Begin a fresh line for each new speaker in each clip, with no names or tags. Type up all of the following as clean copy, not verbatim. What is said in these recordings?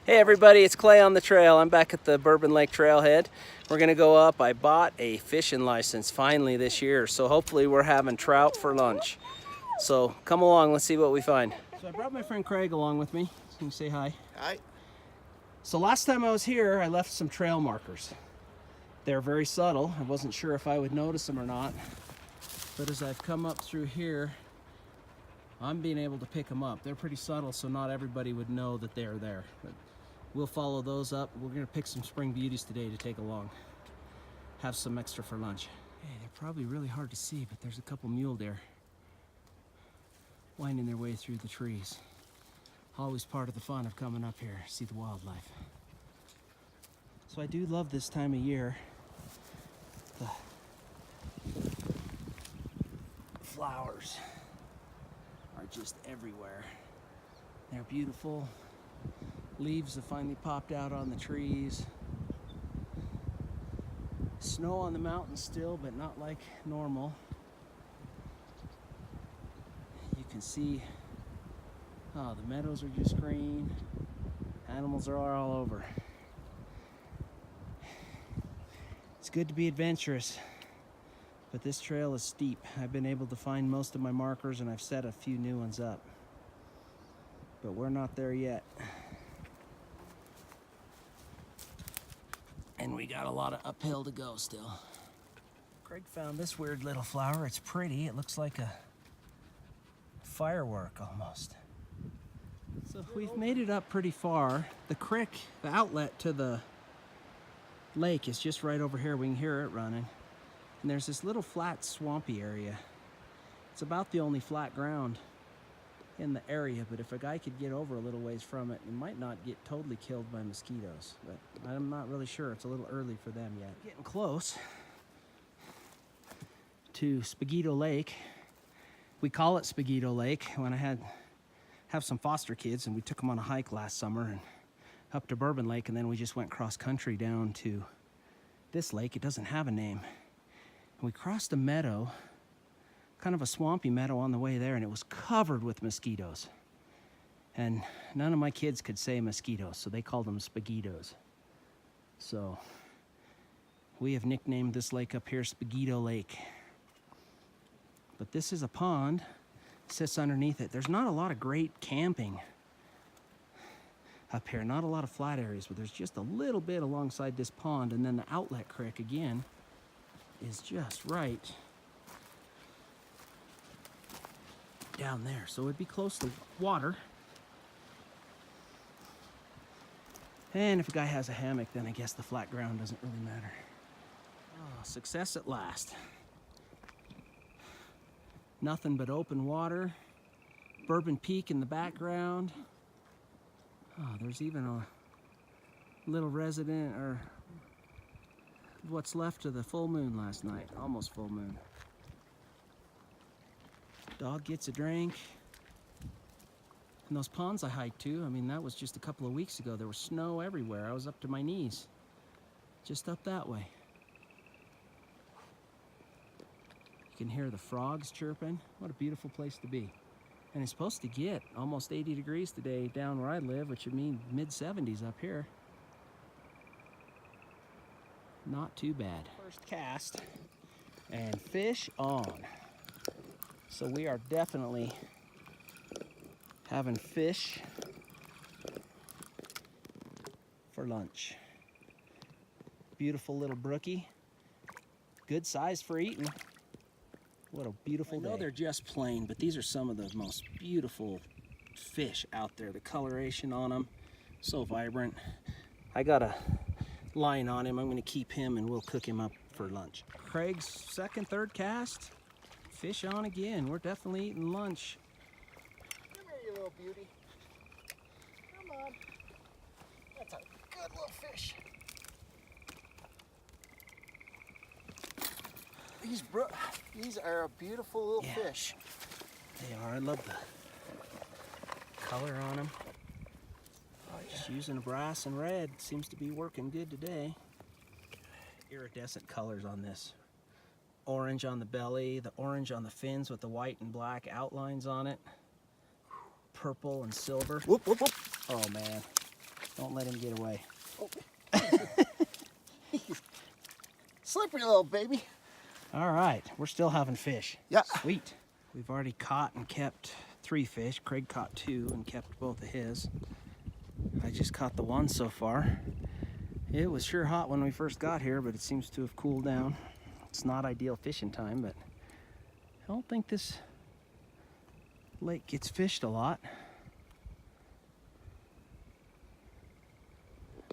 Hey everybody, it's Clay on the trail. I'm back at the Bourbon Lake Trailhead. We're gonna go up. I bought a fishing license finally this year, so hopefully we're having trout for lunch. So come along, let's see what we find. So I brought my friend Craig along with me. Can you say hi?
Hi.
So last time I was here, I left some trail markers. They're very subtle. I wasn't sure if I would notice them or not. But as I've come up through here, I'm being able to pick them up. They're pretty subtle, so not everybody would know that they're there. But we'll follow those up. We're gonna pick some spring beauties today to take along. Have some extra for lunch. Hey, they're probably really hard to see, but there's a couple mule deer winding their way through the trees. Always part of the fun of coming up here, see the wildlife. So I do love this time of year. The flowers are just everywhere. They're beautiful. Leaves have finally popped out on the trees. Snow on the mountains still, but not like normal. You can see, oh, the meadows are just green. Animals are all over. It's good to be adventurous, but this trail is steep. I've been able to find most of my markers and I've set a few new ones up, but we're not there yet. And we got a lot of uphill to go still. Craig found this weird little flower. It's pretty. It looks like a firework almost. So we've made it up pretty far. The creek, the outlet to the lake is just right over here. We can hear it running. And there's this little flat swampy area. It's about the only flat ground in the area, but if a guy could get over a little ways from it, he might not get totally killed by mosquitoes, but I'm not really sure. It's a little early for them yet. Getting close to Spaghetto Lake. We call it Spaghetto Lake. When I have some foster kids and we took them on a hike last summer and up to Bourbon Lake, and then we just went cross country down to this lake. It doesn't have a name. And we crossed a meadow, kind of a swampy meadow on the way there, and it was covered with mosquitoes. And none of my kids could say mosquitoes, so they called them spaghettos. So we have nicknamed this lake up here Spaghetto Lake. But this is a pond, sits underneath it. There's not a lot of great camping up here, not a lot of flat areas, but there's just a little bit alongside this pond, and then the outlet creek again is just right down there, so it'd be close to water. And if a guy has a hammock, then I guess the flat ground doesn't really matter. Oh, success at last. Nothing but open water. Bourbon Peak in the background. Oh, there's even a little resident, or what's left of the full moon last night, almost full moon. Dog gets a drink. And those ponds I hiked to, I mean, that was just a couple of weeks ago. There was snow everywhere. I was up to my knees, just up that way. You can hear the frogs chirping. What a beautiful place to be. And it's supposed to get almost 80 degrees today down where I live, which would mean mid-70s up here. Not too bad. First cast and fish on. So we are definitely having fish for lunch. Beautiful little brookie. Good size for eating. What a beautiful day. I know they're just plain, but these are some of the most beautiful fish out there. The coloration on them, so vibrant. I got a line on him. I'm gonna keep him and we'll cook him up for lunch. Craig's second, third cast. Fish on again. We're definitely eating lunch.
Come here, you little beauty. Come on. That's a good little fish. These are a beautiful little fish.
They are. I love the color on them.
Oh, yeah.
Just using a brass and red seems to be working good today. Iridescent colors on this. Orange on the belly, the orange on the fins with the white and black outlines on it. purple and silver.
Whoop, whoop, whoop.
Oh man, don't let him get away.
Oh. Slippery little baby.
All right, we're still having fish.
Yeah.
Sweet. We've already caught and kept 3 fish. Craig caught 2 and kept both of his. I just caught the 1 so far. It was sure hot when we first got here, but it seems to have cooled down. It's not ideal fishing time, but I don't think this lake gets fished a lot.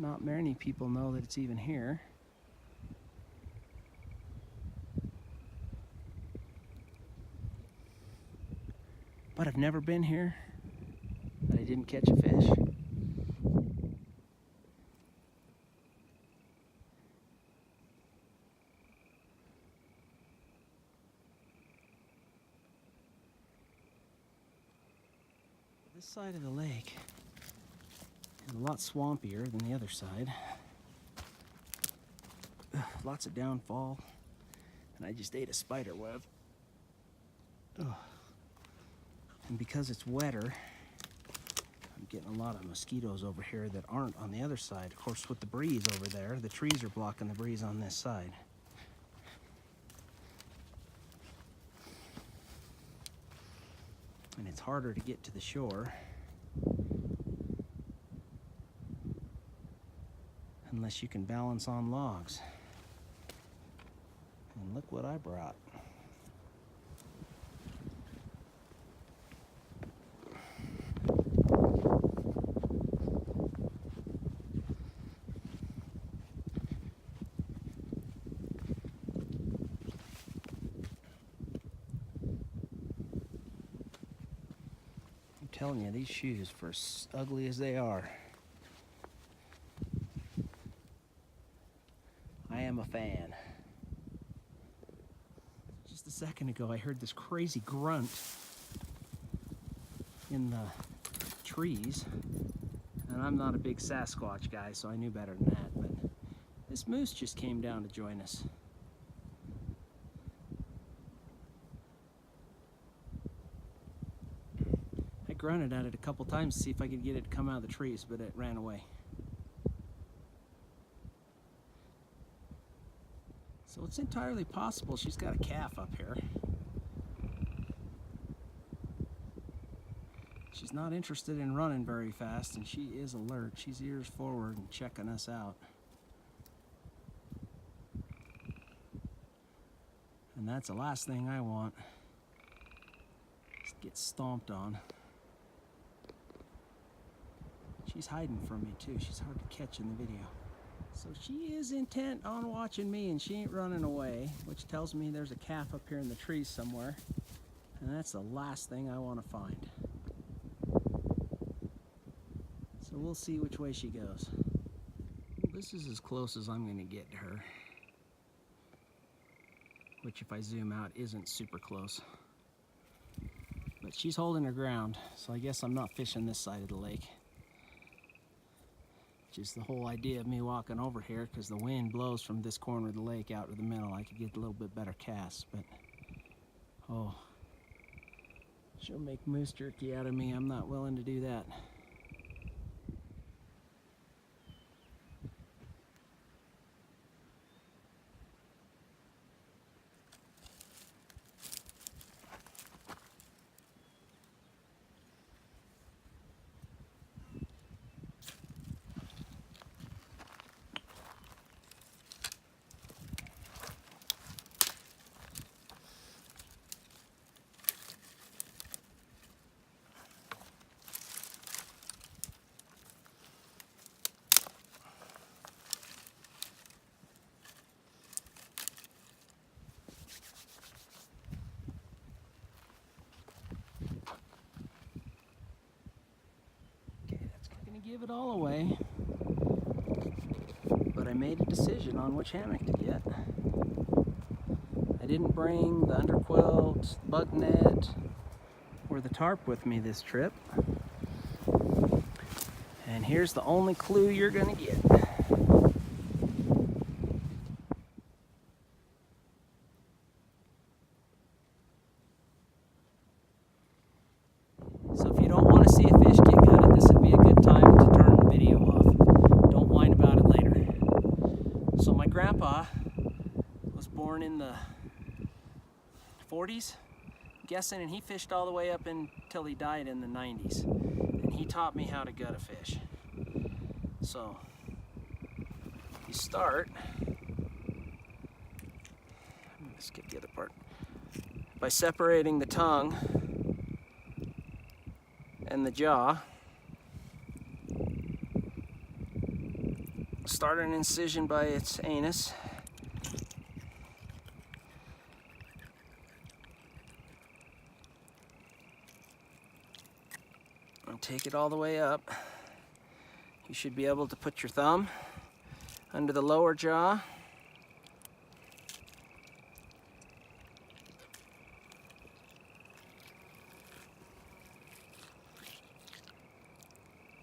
Not many people know that it's even here. But I've never been here that I didn't catch a fish. This side of the lake is a lot swampier than the other side. Lots of downfall, and I just ate a spider web. Ugh. And because it's wetter, I'm getting a lot of mosquitoes over here that aren't on the other side. Of course, with the breeze over there, the trees are blocking the breeze on this side. And it's harder to get to the shore unless you can balance on logs. And look what I brought. I'm telling you, these shoes, for as ugly as they are, I am a fan. Just a second ago, I heard this crazy grunt in the trees, and I'm not a big Sasquatch guy, so I knew better than that, but this moose just came down to join us. I grunted at it a couple times to see if I could get it to come out of the trees, but it ran away. So it's entirely possible she's got a calf up here. She's not interested in running very fast, and she is alert. She's ears forward and checking us out. And that's the last thing I want, is to get stomped on. She's hiding from me too. She's hard to catch in the video. So she is intent on watching me, and she ain't running away, which tells me there's a calf up here in the trees somewhere. And that's the last thing I want to find. So we'll see which way she goes. This is as close as I'm going to get to her, which if I zoom out isn't super close. But she's holding her ground, so I guess I'm not fishing this side of the lake. Which is the whole idea of me walking over here, because the wind blows from this corner of the lake out to the middle. I could get a little bit better cast, but oh, she'll make moose jerky out of me. I'm not willing to do that. Give it all away, but I made a decision on which hammock to get. I didn't bring the underquilt, bug net, or the tarp with me this trip, and here's the only clue you're gonna get. So if you don't want to see born in the 40s, I'm guessing, and he fished all the way up until he died in the 90s. And he taught me how to gut a fish. So you start, I'm gonna skip the other part, by separating the tongue and the jaw. Start an incision by its anus. And take it all the way up. You should be able to put your thumb under the lower jaw.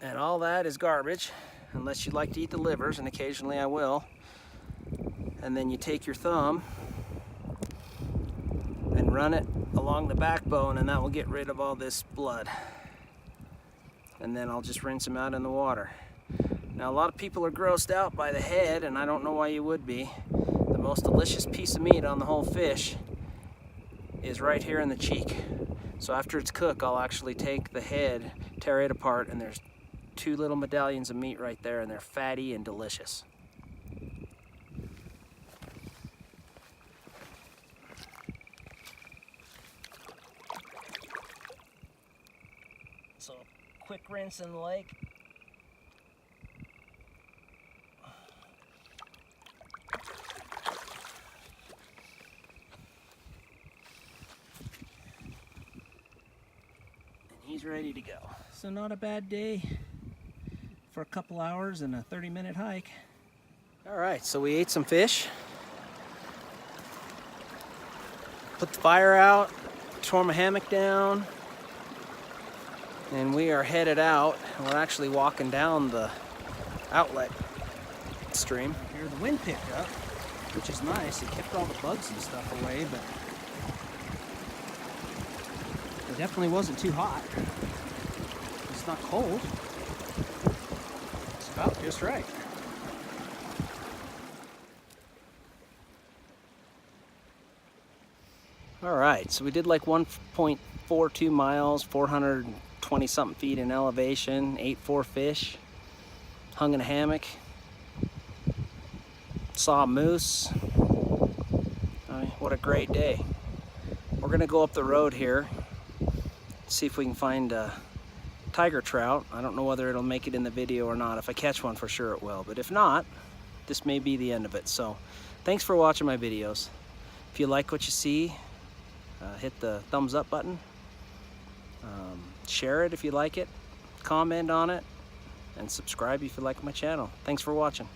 And all that is garbage, unless you like to eat the livers, and occasionally I will. And then you take your thumb and run it along the backbone, and that will get rid of all this blood. And then I'll just rinse them out in the water. Now, a lot of people are grossed out by the head, and I don't know why you would be. The most delicious piece of meat on the whole fish is right here in the cheek. So after it's cooked, I'll actually take the head, tear it apart, and there's 2 little medallions of meat right there, and they're fatty and delicious. So, quick rinse in the lake. And he's ready to go. So not a bad day for a couple hours and a 30-minute hike. All right, so we ate some fish, put the fire out, tore my hammock down, and we are headed out. We're actually walking down the outlet stream. Here the wind picked up, which is nice. It kept all the bugs and stuff away, but it definitely wasn't too hot. It's not cold. It's about just right. All right, so we did like 1.42 miles, 420 something feet in elevation, ate 4 fish, hung in a hammock, saw a moose. What a great day. We're gonna go up the road here, see if we can find a tiger trout. I don't know whether it'll make it in the video or not. If I catch one, for sure it will, but if not, this may be the end of it. So thanks for watching my videos. If you like what you see, hit the thumbs up button, share it if you like it, comment on it, and subscribe if you like my channel. Thanks for watching.